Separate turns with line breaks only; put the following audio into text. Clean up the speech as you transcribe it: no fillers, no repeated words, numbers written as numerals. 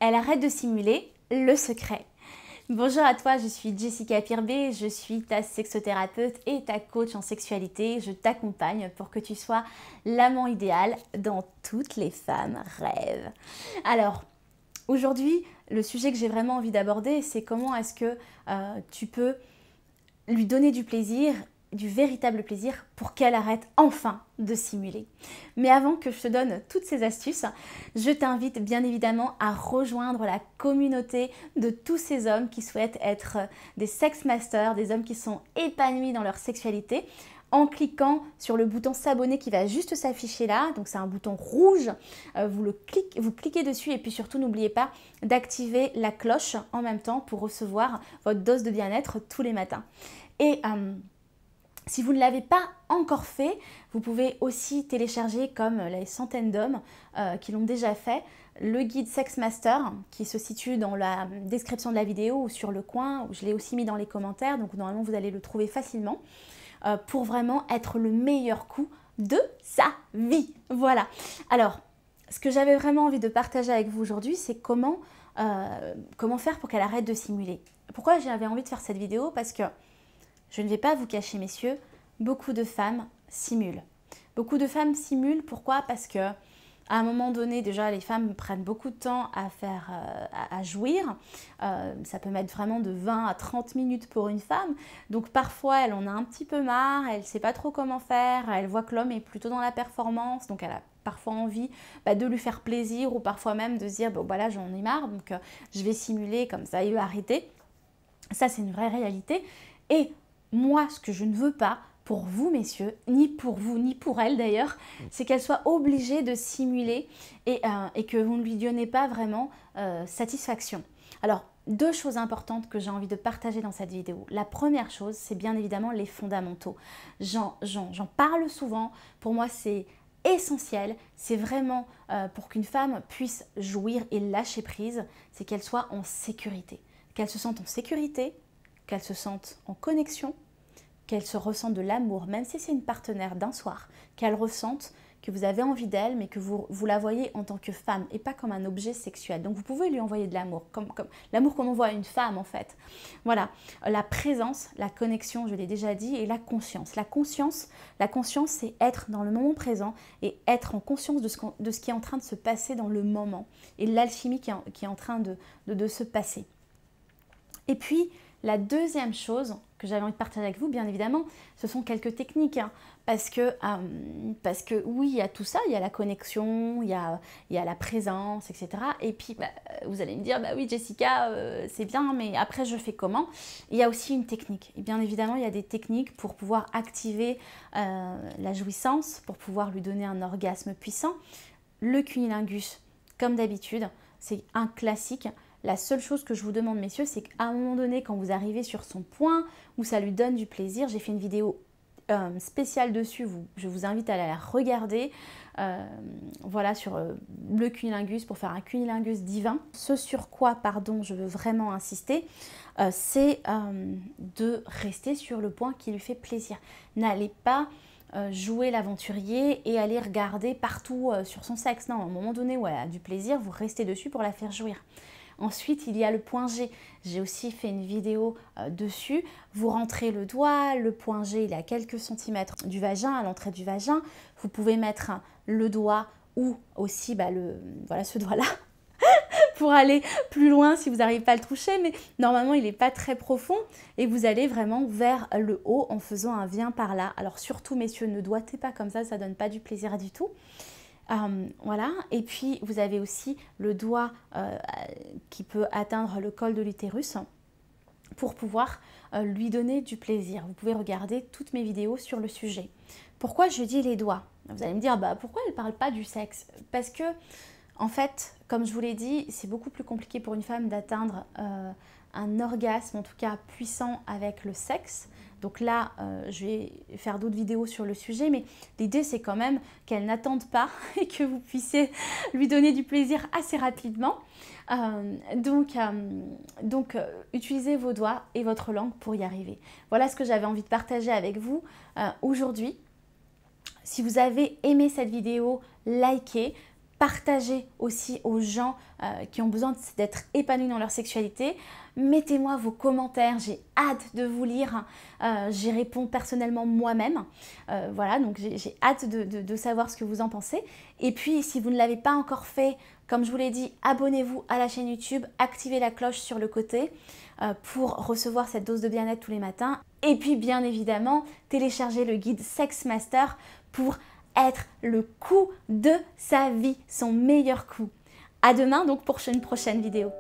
Elle arrête de simuler, le secret. Bonjour à toi, je suis Jessica Pirbet, je suis ta sexothérapeute et ta coach en sexualité. Je t'accompagne pour que tu sois l'amant idéal dont toutes les femmes rêvent. Alors, aujourd'hui, le sujet que j'ai vraiment envie d'aborder, c'est comment est-ce que tu peux lui donner du plaisir, du véritable plaisir pour qu'elle arrête enfin de simuler. Mais avant que je te donne toutes ces astuces, je t'invite bien évidemment à rejoindre la communauté de tous ces hommes qui souhaitent être des sex masters, des hommes qui sont épanouis dans leur sexualité, en cliquant sur le bouton s'abonner qui va juste s'afficher là. Donc c'est un bouton rouge, vous cliquez dessus et puis surtout n'oubliez pas d'activer la cloche en même temps pour recevoir votre dose de bien-être tous les matins. Et si vous ne l'avez pas encore fait, vous pouvez aussi télécharger, comme les centaines d'hommes qui l'ont déjà fait, le guide Sex Master qui se situe dans la description de la vidéo ou sur le coin, où je l'ai aussi mis dans les commentaires, donc normalement vous allez le trouver facilement, pour vraiment être le meilleur coup de sa vie. Voilà. Alors, ce que j'avais vraiment envie de partager avec vous aujourd'hui, c'est comment faire pour qu'elle arrête de simuler. Pourquoi j'avais envie de faire cette vidéo? Parce que je ne vais pas vous cacher, messieurs, beaucoup de femmes simulent. Beaucoup de femmes simulent, pourquoi? Parce que à un moment donné, déjà, les femmes prennent beaucoup de temps à jouir. Ça peut mettre vraiment de 20 à 30 minutes pour une femme. Donc parfois, elle en a un petit peu marre, elle ne sait pas trop comment faire, elle voit que l'homme est plutôt dans la performance, donc elle a parfois envie de lui faire plaisir ou parfois même de se dire, bon voilà, j'en ai marre, donc je vais simuler, comme ça il va arrêter. Ça, c'est une vraie réalité. Et moi, ce que je ne veux pas pour vous, messieurs, ni pour vous, ni pour elle d'ailleurs, c'est qu'elle soit obligée de simuler et que vous ne lui donnez pas vraiment satisfaction. Alors, deux choses importantes que j'ai envie de partager dans cette vidéo. La première chose, c'est bien évidemment les fondamentaux. J'en parle souvent, pour moi c'est essentiel, c'est vraiment pour qu'une femme puisse jouir et lâcher prise, c'est qu'elle soit en sécurité. Qu'elle se sente en sécurité, qu'elle se sente en connexion, qu'elle se ressente de l'amour, même si c'est une partenaire d'un soir, qu'elle ressente que vous avez envie d'elle, mais que vous la voyez en tant que femme et pas comme un objet sexuel. Donc vous pouvez lui envoyer de l'amour, comme l'amour qu'on envoie à une femme en fait. Voilà, la présence, la connexion, je l'ai déjà dit, et la conscience. La conscience, c'est être dans le moment présent et être en conscience de ce qui est en train de se passer dans le moment et l'alchimie qui est en train de se passer. Et puis, la deuxième chose que j'avais envie de partager avec vous, bien évidemment, ce sont quelques techniques. Parce que oui, il y a tout ça, il y a la connexion, il y a la présence, etc. Et puis, vous allez me dire, bah oui, Jessica, c'est bien, mais après, je fais comment? Il y a aussi une technique. Et bien évidemment, il y a des techniques pour pouvoir activer la jouissance, pour pouvoir lui donner un orgasme puissant. Le cunnilingus, comme d'habitude, c'est un classique. La seule chose que je vous demande, messieurs, c'est qu'à un moment donné, quand vous arrivez sur son point où ça lui donne du plaisir, j'ai fait une vidéo spéciale dessus, je vous invite à la regarder, voilà, sur le cunnilingus, pour faire un cunnilingus divin. Ce sur quoi, pardon, je veux vraiment insister, c'est de rester sur le point qui lui fait plaisir. N'allez pas jouer l'aventurier et aller regarder partout sur son sexe. Non, à un moment donné où elle a du plaisir, vous restez dessus pour la faire jouir. Ensuite, il y a le point G. J'ai aussi fait une vidéo dessus. Vous rentrez le doigt, le point G, il est à quelques centimètres du vagin, à l'entrée du vagin. Vous pouvez mettre le doigt ou aussi voilà, ce doigt-là pour aller plus loin si vous n'arrivez pas à le toucher. Mais normalement, il n'est pas très profond et vous allez vraiment vers le haut en faisant un viens par là. Alors surtout, messieurs, ne doigtez pas comme ça ne donne pas du plaisir du tout. Voilà, et puis vous avez aussi le doigt qui peut atteindre le col de l'utérus pour pouvoir lui donner du plaisir. Vous pouvez regarder toutes mes vidéos sur le sujet. Pourquoi je dis les doigts? Vous allez me dire, pourquoi elle ne parle pas du sexe? Parce que, en fait, comme je vous l'ai dit, c'est beaucoup plus compliqué pour une femme d'atteindre un orgasme, en tout cas puissant, avec le sexe. Donc là, je vais faire d'autres vidéos sur le sujet, mais l'idée c'est quand même qu'elle n'attende pas et que vous puissiez lui donner du plaisir assez rapidement. Donc, utilisez vos doigts et votre langue pour y arriver. Voilà ce que j'avais envie de partager avec vous aujourd'hui. Si vous avez aimé cette vidéo, likez. partagez aussi aux gens qui ont besoin d'être épanouis dans leur sexualité. Mettez-moi vos commentaires, j'ai hâte de vous lire. J'y réponds personnellement moi-même. Voilà, donc j'ai hâte de savoir ce que vous en pensez. Et puis, si vous ne l'avez pas encore fait, comme je vous l'ai dit, abonnez-vous à la chaîne YouTube, activez la cloche sur le côté pour recevoir cette dose de bien-être tous les matins. Et puis, bien évidemment, téléchargez le guide Sex Master pour être le coup de sa vie, son meilleur coup. À demain donc pour une prochaine vidéo.